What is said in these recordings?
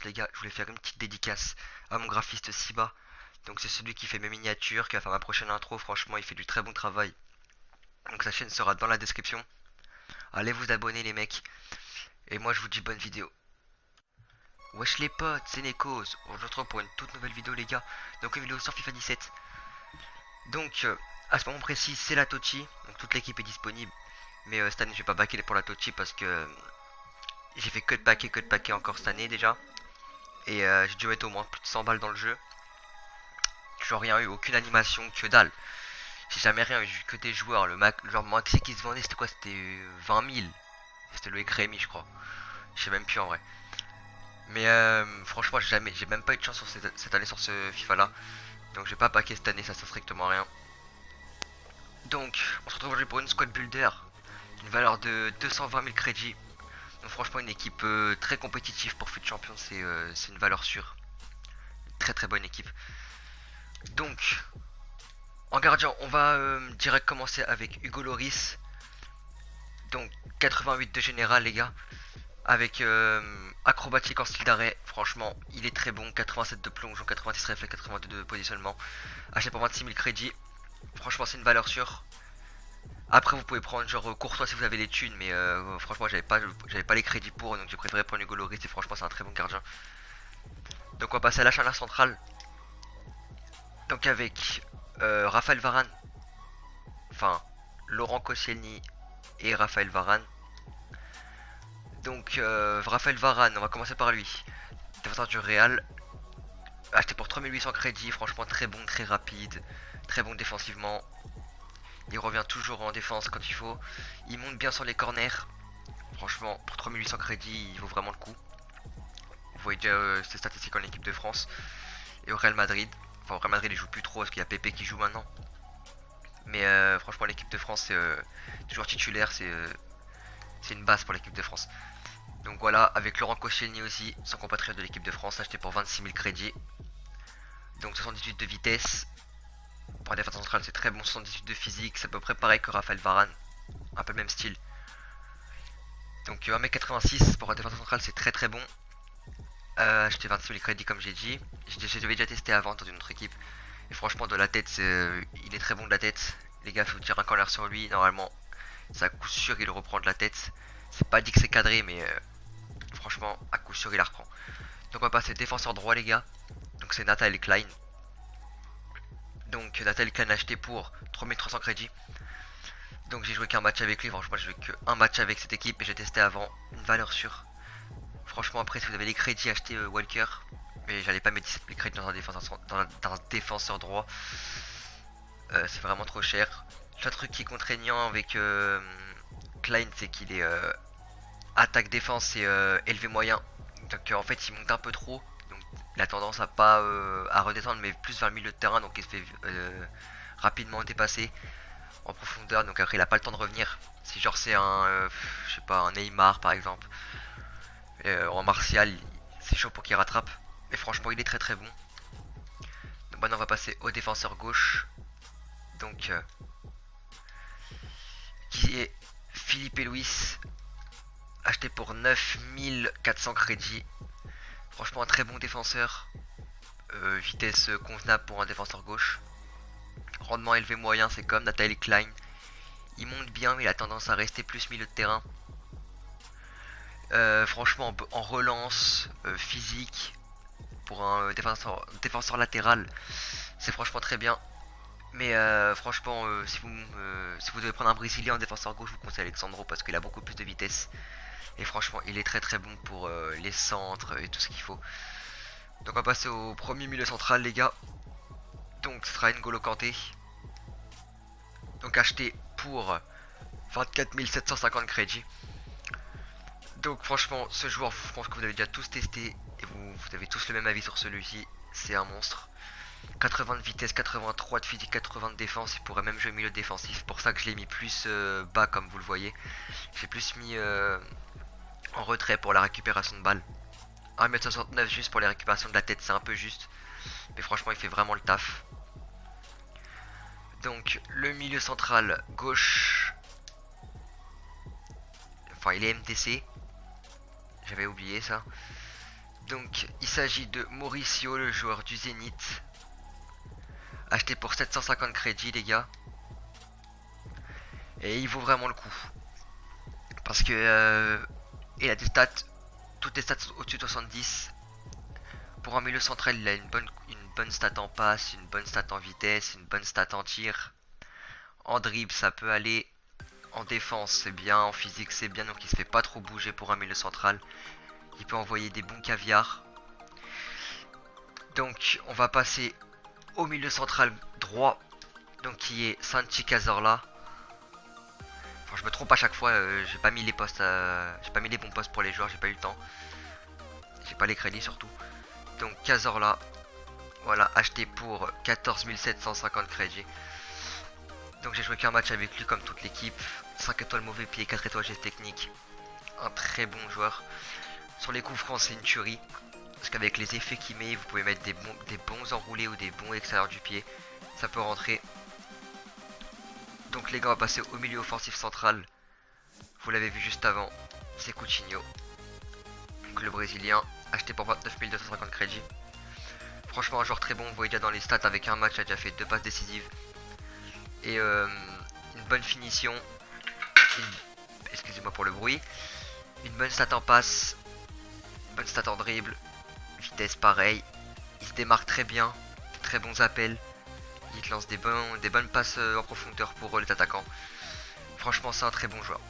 les gars, je voulais faire une petite dédicace à mon graphiste Siba. Donc c'est celui qui fait mes miniatures, qui va faire ma prochaine intro. Franchement, il fait du très bon travail. Donc sa chaîne sera dans la description. Allez vous abonner les mecs. Et moi je vous dis bonne vidéo. Wesh les potes, c'est Nekos. On se retrouve pour une toute nouvelle vidéo les gars. Donc une vidéo sur FIFA 17. Donc à ce moment précis c'est la Tochi. Donc toute l'équipe est disponible. Mais cette année je vais pas backer pour la Tochi parce que j'ai fait que de paquer encore cette année déjà. Et j'ai dû mettre au moins plus de 100 balles dans le jeu. J'ai rien eu, aucune animation, que dalle. J'ai jamais rien eu, que des joueurs. Le genre maxi qui se vendait, c'était quoi? C'était 20 000. C'était le Rémi, je crois. Je sais même plus en vrai. Mais franchement, j'ai même pas eu de chance sur cette année sur ce FIFA là. Donc j'ai pas paqué cette année, ça sert strictement rien. Donc, on se retrouve aujourd'hui pour une squad builder. Une valeur de 220 000 crédits. Donc franchement, une équipe très compétitive pour FUT Champion, c'est une valeur sûre. Une très très bonne équipe. Donc, en gardien, on va direct commencer avec Hugo Loris. Donc 88 de général les gars. Avec acrobatique en style d'arrêt. Franchement, il est très bon. 87 de plongeon, 90 réflexe, 82 de positionnement. Acheté pour 26 000 crédits. Franchement, c'est une valeur sûre. Après, vous pouvez prendre genre Courtois si vous avez les thunes. Mais franchement, j'avais pas les crédits pour. Donc j'ai préféré prendre Hugo Loris. Et franchement, c'est un très bon gardien. Donc on va passer à la charnière centrale. Donc avec Raphaël Varane. Enfin, Laurent Koscielny et Raphaël Varane. Donc Raphaël Varane, on va commencer par lui. Défenseur du Real, acheté pour 3800 crédits, franchement très bon, très rapide, très bon défensivement. Il revient toujours en défense quand il faut. Il monte bien sur les corners. Franchement, pour 3800 crédits, il vaut vraiment le coup. Vous voyez déjà ses statistiques en équipe de France. Et au Real Madrid, enfin au Real Madrid il joue plus trop parce qu'il y a Pepe qui joue maintenant. Mais franchement l'équipe de France c'est toujours titulaire, c'est une base pour l'équipe de France. Donc voilà, avec Laurent Koscielny aussi, son compatriote de l'équipe de France, acheté pour 26 000 crédits. Donc 78 de vitesse. Pour un défenseur central, c'est très bon. 78 de physique, c'est à peu près pareil que Raphaël Varane. Un peu le même style. Donc 1m86 pour un défenseur central, c'est très très bon. Acheté 26 000 crédits comme j'ai dit. J'avais déjà testé avant dans une autre équipe. Et franchement, de la tête, il est très bon de la tête. Les gars, faut tirer un corner sur lui. Normalement, c'est à coup sûr il reprend de la tête. C'est pas dit que c'est cadré, mais franchement, à coup sûr il la reprend. Donc on va passer défenseur droit les gars. Donc c'est Nathaniel Klein. Donc Nathaniel Klein acheté pour 3300 crédits. Donc j'ai joué qu'un match avec lui. Franchement j'ai joué qu'un match avec cette équipe et j'ai testé avant. Une valeur sûre. Franchement après si vous avez les crédits achetez Walker. Mais j'allais pas mettre 17 000 crédits dans un défenseur droit. C'est vraiment trop cher. Le truc qui est contraignant avec Klein c'est qu'il est attaque défense et élevé moyen. Donc en fait il monte un peu trop. Donc il a tendance à pas à redescendre mais plus vers le milieu de terrain. Donc il se fait rapidement dépasser en profondeur. Donc après il a pas le temps de revenir. Si genre c'est un je sais pas un Neymar par exemple. En Martial c'est chaud pour qu'il rattrape. Mais franchement il est très très bon. Donc maintenant on va passer au défenseur gauche. Donc qui est Philippe Luis. Acheté pour 9400 crédits. Franchement un très bon défenseur. Vitesse convenable pour un défenseur gauche. Rendement élevé moyen, c'est comme Nathaniel Klein. Il monte bien, mais il a tendance à rester plus milieu de terrain. Franchement, en relance, physique, pour un défenseur latéral, c'est franchement très bien. Mais franchement, si vous devez prendre un Brésilien en défenseur gauche, je vous conseille Alexandro parce qu'il a beaucoup plus de vitesse. Et franchement, il est très très bon pour les centres et tout ce qu'il faut. Donc on va passer au premier milieu central, les gars. Donc ce sera N'Golo Kanté. Donc acheté pour 24 750 crédits. Donc franchement, ce joueur, je pense que vous avez déjà tous testé et vous avez tous le même avis sur celui-ci. C'est un monstre. 80 de vitesse, 83 de physique, 80 de défense. Il pourrait même jouer milieu défensif. C'est pour ça que je l'ai mis plus bas comme vous le voyez. J'ai plus mis en retrait pour la récupération de balles. 1m69 juste pour les récupérations de la tête, c'est un peu juste. Mais franchement, il fait vraiment le taf. Donc le milieu central gauche. Enfin, il est MTC. J'avais oublié ça. Donc il s'agit de Mauricio, le joueur du Zénith. Acheté pour 750 crédits les gars. Et il vaut vraiment le coup. Parce que il a des stats, toutes les stats sont au-dessus de 70. Pour un milieu central, il a une bonne stat en passe, une bonne stat en vitesse, une bonne stat en tir. En dribble, ça peut aller. En défense, c'est bien. En physique, c'est bien. Donc il se fait pas trop bouger pour un milieu central. Il peut envoyer des bons caviars. Donc on va passer au milieu central droit. Donc qui est Santi Cazorla. Enfin, je me trompe à chaque fois, j'ai pas mis les postes, j'ai pas mis les bons postes pour les joueurs, j'ai pas eu le temps. J'ai pas les crédits surtout. Donc Cazorla, voilà, acheté pour 14 750 crédits. Donc j'ai joué qu'un match avec lui comme toute l'équipe. 5 étoiles mauvais pied, 4 étoiles geste technique. Un très bon joueur. Sur les coups francs c'est une tuerie. Parce qu'avec les effets qu'il met, vous pouvez mettre des bons enroulés ou des bons extérieurs du pied. Ça peut rentrer. Donc les gars, on va passer au milieu offensif central. Vous l'avez vu juste avant, c'est Coutinho. Donc le Brésilien, acheté pour 29 250 crédits. Franchement un joueur très bon, vous voyez déjà dans les stats avec un match, il a déjà fait 2 passes décisives. Et une bonne finition. Excusez-moi pour le bruit. Une bonne stat en passe. Une bonne stat en dribble. Vitesse pareil. Il se démarque très bien. Très bons appels. Il te lance des bonnes passes en profondeur pour les attaquants. Franchement c'est un très bon joueur.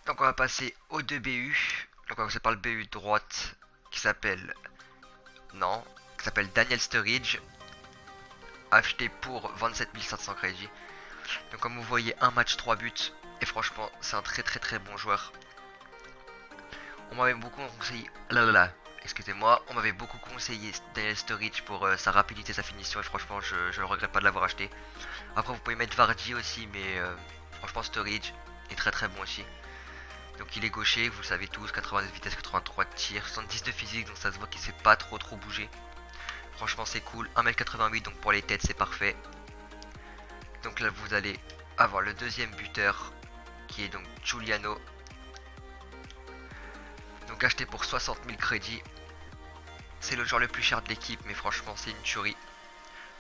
Donc on va passer au 2 BU. Donc on va passer par le BU de droite qui s'appelle Daniel Sturridge. Acheté pour 27 500 crédits. Donc comme vous voyez, un match 3 buts. Et franchement c'est un très bon joueur. On m'avait beaucoup conseillé. Excusez-moi, on m'avait beaucoup conseillé Daniel Sturridge pour sa rapidité, sa finition. Et franchement je ne regrette pas de l'avoir acheté. Après vous pouvez mettre Vardy aussi. Mais franchement Sturridge est très bon aussi. Donc il est gaucher, vous le savez tous, 90 de vitesse, 83 de tir, 70 de physique, donc ça se voit qu'il ne fait pas trop bouger. Franchement c'est cool, 1m88 donc pour les têtes c'est parfait. Donc là vous allez avoir le deuxième buteur qui est donc Giuliano. Donc acheté pour 60 000 crédits. C'est le joueur le plus cher de l'équipe mais franchement c'est une tuerie.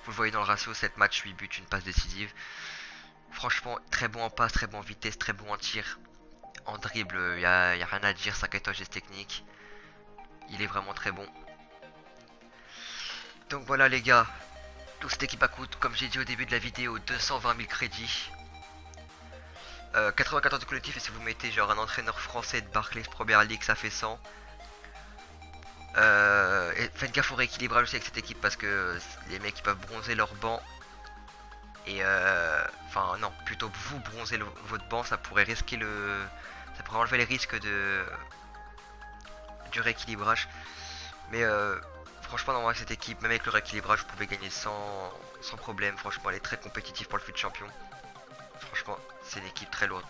Vous le voyez dans le ratio, 7 matchs, 8 buts, une passe décisive. Franchement très bon en passe, très bon en vitesse, très bon en tir. En dribble, il n'y a rien à dire, 5 étoiles geste technique. Il est vraiment très bon. Donc voilà les gars. Donc cette équipe coûte, comme j'ai dit au début de la vidéo, 220 000 crédits. 94 de collectif et si vous mettez genre un entraîneur français de Barclays Premier League, ça fait 100. Et faites gaffe au rééquilibrage aussi avec cette équipe parce que les mecs ils peuvent bronzer leur banc. Et enfin non, plutôt vous bronzer votre banc, ça pourrait risquer ça pourrait enlever les risques du rééquilibrage. Mais franchement normalement cette équipe, même avec le rééquilibrage, vous pouvez gagner sans problème. Franchement elle est très compétitive pour le fut champion. Franchement c'est une équipe très lourde.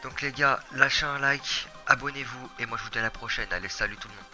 Donc les gars, lâchez un like, abonnez-vous et moi je vous dis à la prochaine. Allez, salut tout le monde.